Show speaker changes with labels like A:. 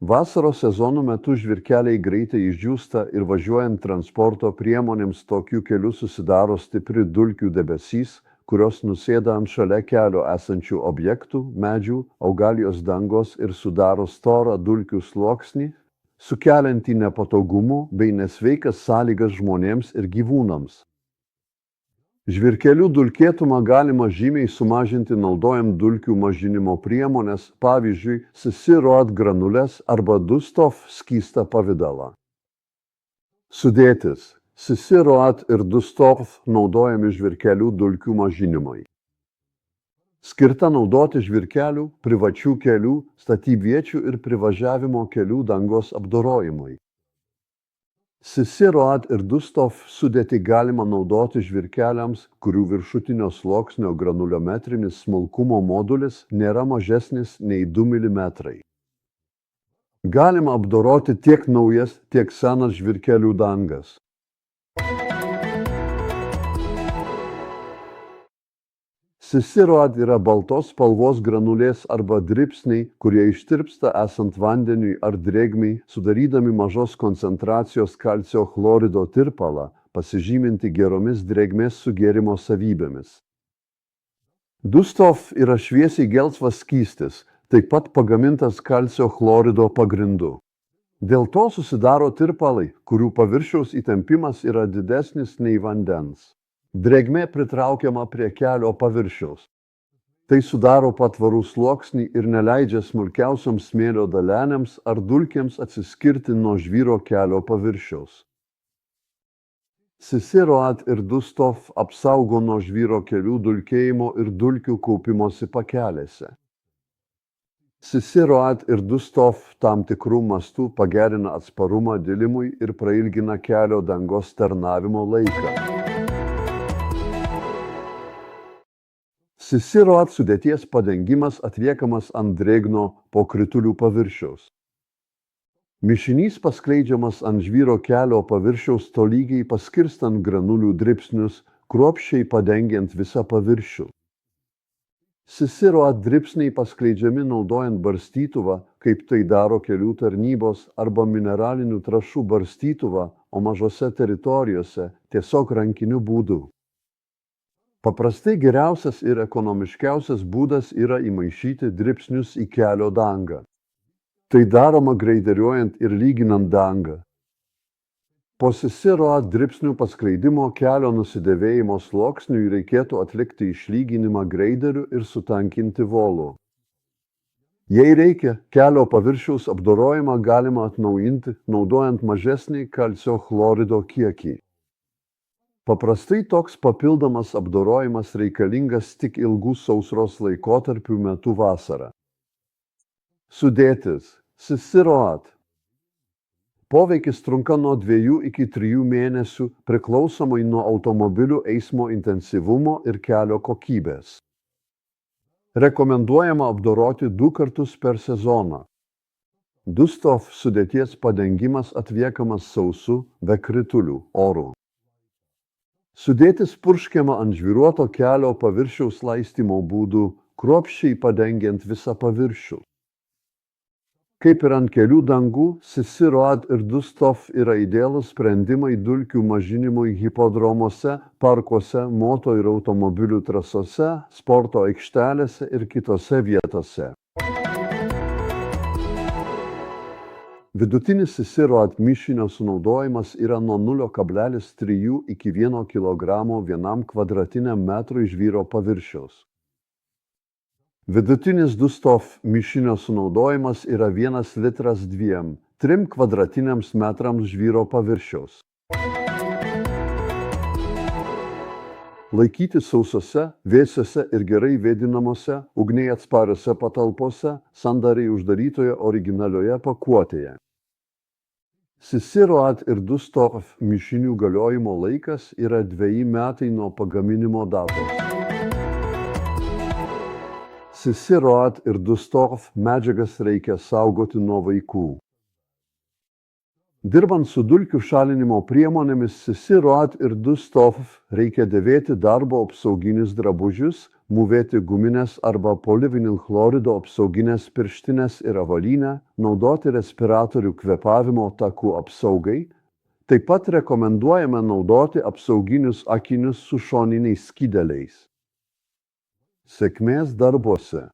A: Vasaros sezono metu žvyrkeliai greitai išdžiūsta ir važiuojant transporto priemonėms tokiu keliu susidaro stipri dulkių debesys, kurios nusėda ant šalia kelio esančių objektų, medžių, augalijos dangos ir sudaro storą dulkių sluoksnį, sukeliantį nepatogumų bei nesveikas sąlygas žmonėms ir gyvūnams. Žvyrkelių dulkėtumą galima žymiai sumažinti naudojant dulkių mažinimo priemones, pavyzdžiui, CC-ROAD granules arba DUSTOF skystą pavidalą. Sudėtis: CC-ROAD ir DUSTOF naudojami žvyrkelių dulkių mažinimui. Skirta naudoti žvyrkelių, privačių kelių, statybviečių ir privažiavimo kelių dangos apdorojimui. CC-ROAD ir DUSTOF sudėtį galima naudoti žvyrkeliams, kurių viršutinio sluoksnio granuliometrinis smulkumo modulis nėra mažesnis nei 2 mm. Galima apdoroti tiek naujas, tiek senas žvyrkelių dangas. CC-ROAD yra baltos spalvos granulės arba dribsniai, kurie ištirpsta esant vandeniui ar drėgmei, sudarydami mažos koncentracijos kalcio chlorido tirpalą, pasižyminti geromis drėgmės sugėrimo savybėmis. DUSTOF yra šviesiai gelsvas skystis, taip pat pagamintas kalcio chlorido pagrindu. Dėl to susidaro tirpalai, kurių paviršiaus įtempimas yra didesnis nei vandens. Drėgmė pritraukiama prie kelio paviršiaus. Tai sudaro patvarų sluoksnį ir neleidžia smulkiausioms smėlio dalelėms ar dulkėms atsiskirti nuo žvyro kelio paviršiaus. CC-ROAD ir DUSTOF apsaugo nuo žvyro kelių dulkėjimo ir dulkių kaupimosi pakelėse. CC-ROAD ir DUSTOF tam tikrų mastų pagerina atsparumą dilimui ir prailgina kelio dangos tarnavimo laiką. CC-ROAD sudėties padengimas atliekamas ant drėgno po kritulių paviršiaus. Mišinys paskleidžiamas ant žvyro kelio paviršiaus tolygiai paskirstant granulių dribsnius, kruopščiai padengiant visą paviršių. CC-ROAD dribsniai paskleidžiami naudojant barstytuvą, kaip tai daro kelių tarnybos, arba mineralinių trąšų barstytuvą, o mažose teritorijose tiesiog rankiniu būdu. Paprastai geriausias ir ekonomiškiausias būdas yra įmaišyti dribsnius į kelio dangą. Tai daroma greideriuojant ir lyginant dangą. Po CC-ROAD dribsnių paskleidimo kelio nusidėvėjimo sluoksniui reikėtų atlikti išlyginimą greideriu ir sutankinti volu. Jei reikia, kelio paviršiaus apdorojimą galima atnaujinti, naudojant mažesnį kalcio chlorido kiekį. Paprastai toks papildomas apdorojimas reikalingas tik ilgų sausros laikotarpių metu vasarą. Sudėtis: CC-ROAD. Poveikis trunka nuo 2 iki 3 mėnesių priklausomai nuo automobilių eismo intensyvumo ir kelio kokybės. Rekomenduojama apdoroti 2 kartus per sezoną. DUSTOF sudėties padengimas atliekamas sausu, be kritulių orų. Sudėtis purškiama ant žvyruoto kelio paviršiaus laistymo būdų, kruopščiai padengiant visą paviršių. Kaip ir ant kelių dangų, CC-ROAD ir DUSTOF yra idealūs sprendimai dulkių mažinimui hipodromuose, parkuose, moto ir automobilių trasose, sporto aikštelėse ir kitose vietose. Vidutinis CC-ROAD mišinio sunaudojimas yra nuo 0,3 iki 1 kg vienam kvadratiniam metrui žvyro paviršiaus. Vidutinis DUSTOF mišinio sunaudojimas yra 1 litras 2–3 kvadratiniams metrams žvyro paviršiaus. Laikyti sausose, vėsiose ir gerai vėdinamose, ugniai atspariose patalpose, sandariai uždarytoje originalioje pakuotėje. CC-ROAD ir DUSTOF mišinių galiojimo laikas yra 2 metai nuo pagaminimo datos. CC-ROAD ir DUSTOF medžiagas reikia saugoti nuo vaikų. Dirbant su dulkių šalinimo priemonėmis CICI-ROAD ir DUSTOF reikia dėvėti darbo apsauginius drabužius, mūvėti guminės arba polivinilchlorido apsauginės pirštinės ir avalynę, naudoti respiratorių kvėpavimo takų apsaugai. Taip pat rekomenduojame naudoti apsauginius akinius su šoniniais skydeliais. Sėkmės darbuose.